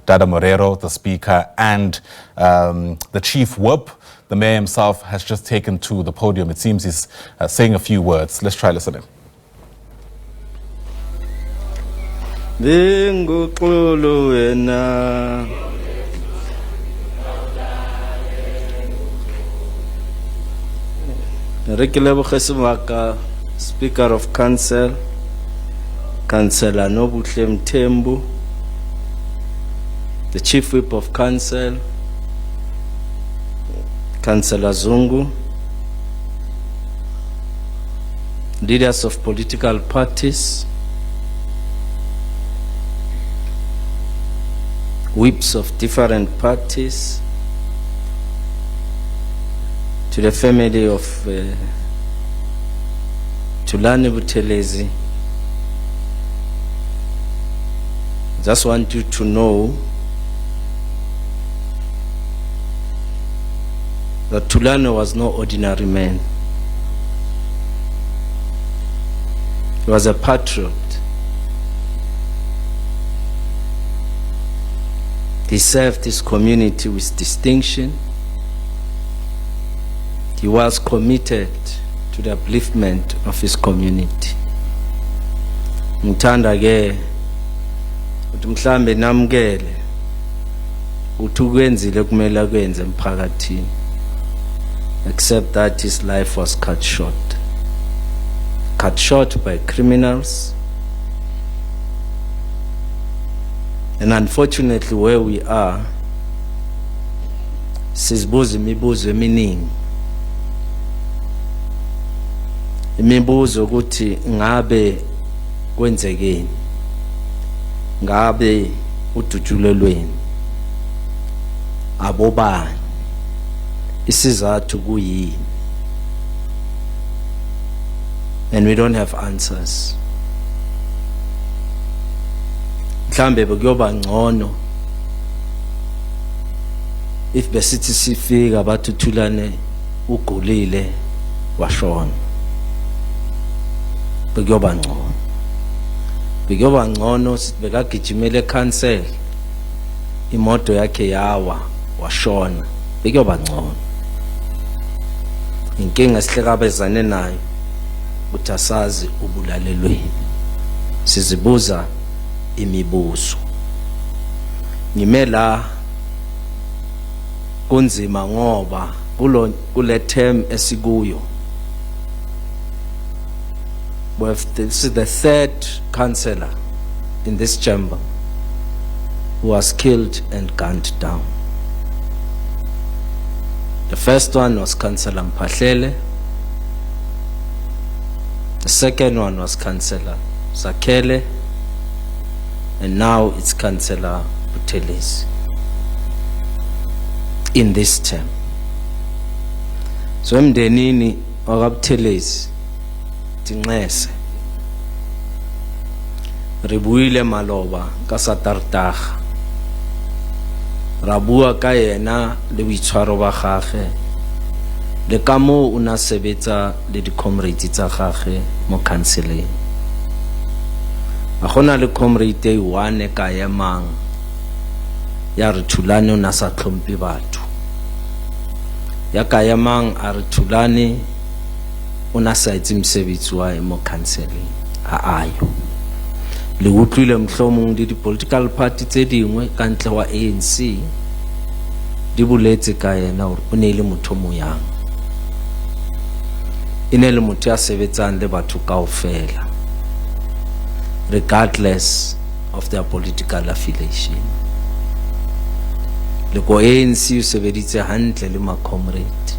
Dada Morero, the Speaker, and the Chief Whip. The Mayor himself has just taken to the podium. It seems he's saying a few words. Let's try listening. Speaker of Council, Councillor Nobuhle Mthembu, the Chief Whip of Council, Councillor Zungu, leaders of political parties, whips of different parties, to the family of Thulani Buthelezi. Just want you to know that Thulani was no ordinary man. He was a patriot. He served his community with distinction. He was committed to the upliftment of his community. Ngithanda ke uthi mhlambe namkele uthi ukwenzile kumele kwenze emphakathini, except that his life was cut short by criminals. And unfortunately, where we are, sizibuza imibuzo eminingi. Imibuzo ukuthi ngabe kwenzekeni, ngabe udutshulelweni, abobani, isizathu kuyini? And we don't have answers. Mhlambe bekuyoba ngcono if besithi sifika bathi Thulani ugulile washona. Bekuyoba ngcono sithi bekagijimele council, imoto yakhe yawa washona. Bekuyoba ngcono. Inkinga sihlekabezane nayo ukuthi asazi ubulalelweni. Sizibuza imibuzo. Ngimela kunzima ngoba kule term esikuyo. This is the third councillor in this chamber who was killed and gunned down. The first one was Councillor Mbalenhle. The second one was Councillor Zakele. And now it's Councillor Buthelezi in this term. So emdenini wakabuthelezi tinxese ribuyile maloba ka satartaga rabua ka yena le boitshwaro ba gagwe le ka mo o na sebetsa le di comrades tsa gagwe mo councileng. A gona le comrade e one ka yemang ya re Thulani o na sa tlhompe batho, ya ka yemang a re Thulani o na sa itse mosebetsi wa mo councileng. A ayo le utlwile mhlomong di political party tse dingwe ka ntle wa ANC di boletse ka yena hore o ne le motho moyang, e ne le motho ya sebetsang le batho kaofela regardless of their political affiliation. Le ko ANC o sebeditse hantle le ma comrade.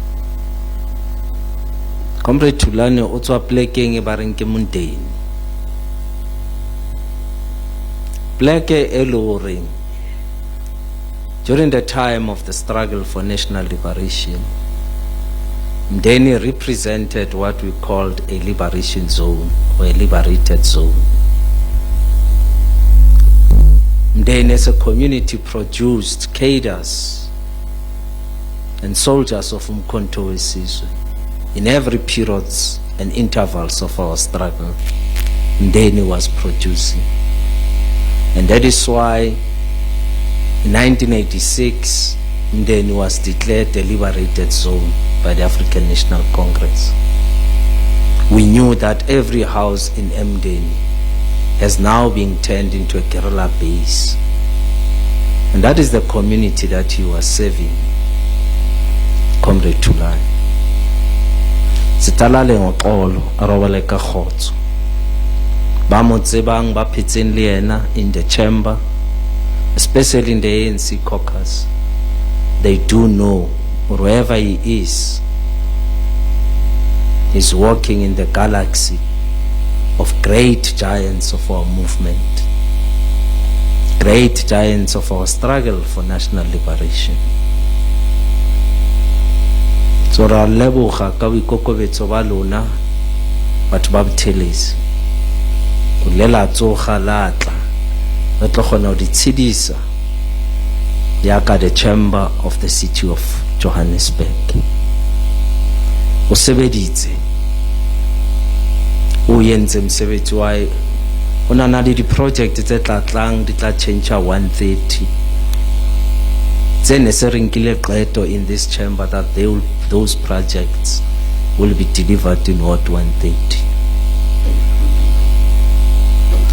Comrade Thulani o tswa plekeng e ba reng ke Mondeni. Pleke e loring. During the time of the struggle for national liberation, Mondeni represented what we called a liberation zone or a liberated zone. Mondeni as a community produced cadres and soldiers of Umkhonto weSizwe in every periods and intervals of our struggle. Mondeni was producing. And that is why In 1986, Mndeni was declared a liberated zone by the African National Congress. We knew that every house in Mndeni has now been turned into a guerrilla base. And that is the community that he was serving, Comrade Thulani. Sitala le ngoxolo a robale ka kgotso. Ba mo tsebang ba phetseng le yena in the chamber, especially in the ANC caucus, they do know wherever he is, he's walking in the galaxy of great giants of our movement, great giants of our struggle for national liberation. So ra leboga ka boikokobetso ba lona batho ba Buthelezi o lela tsoga latla re tlo gona go di tshedisa yaka the chamber of the city of Johannesburg. O sebeditse o yentse msebetsi wa o na na le di project tse tlatlang di tla change 130 tsene se rinkile qeto in this chamber that those projects will be delivered in Ward 130.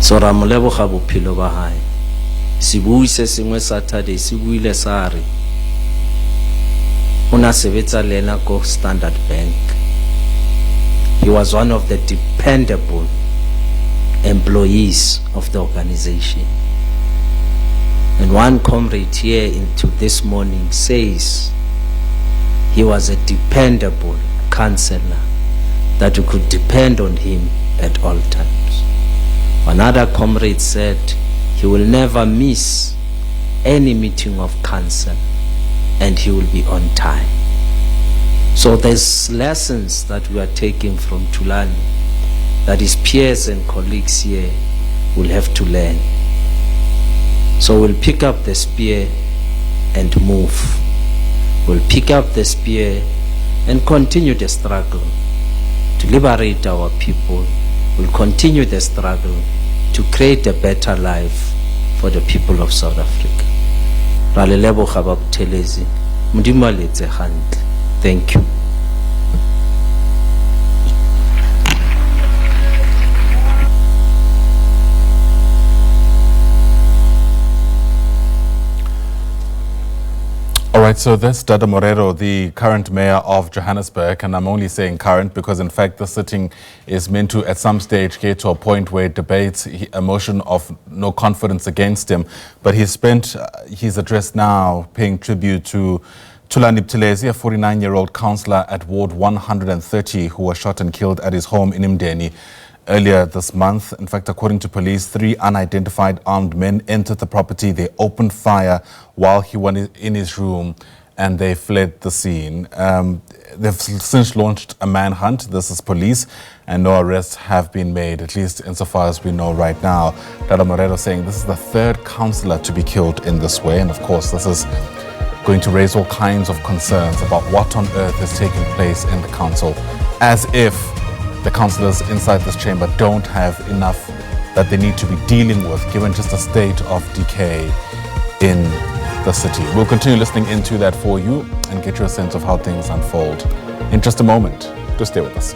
So ra moleboga bophelo ba hae. Sibui se sengwe Saturday sibuile sare una sebetsa lena ko Standard Bank. He was one of the dependable employees of the organization. And one comrade here into this morning says he was a dependable councillor, that you could depend on him at all times. Another comrade said he will never miss any meeting of council and he will be on time. So there's lessons that we are taking from Thulani that his peers and colleagues here will have to learn. So we'll pick up the spear and move. We'll pick up the spear and continue the struggle to liberate our people. We'll continue the struggle to create a better life for the people of South Africa. Ra le leboga ba Buthelezi. Modimo a letse hantle. Thank you. All right, so that's Dada Morero, the current mayor of Johannesburg, and I'm only saying current because in fact the sitting is meant to at some stage get to a point where it debates a motion of no confidence against him. But he spent his address now paying tribute to Thulani Buthelezi, a 49-year-old councillor at Ward 130 who was shot and killed at his home in Mndeni earlier this month. In fact, according to police, 3 unidentified armed men entered the property. They opened fire while he was in his room and they fled the scene. They've since launched a manhunt. This is police, and no arrests have been made, at least insofar as we know right now. Dada Morero saying this is the 3rd councillor to be killed in this way, and of course this is going to raise all kinds of concerns about what on earth is taking place in the council, as if the councillors inside this chamber don't have enough that they need to be dealing with, given just the state of decay in the city. We'll continue listening into that for you and get you a sense of how things unfold in just a moment. Just stay with us.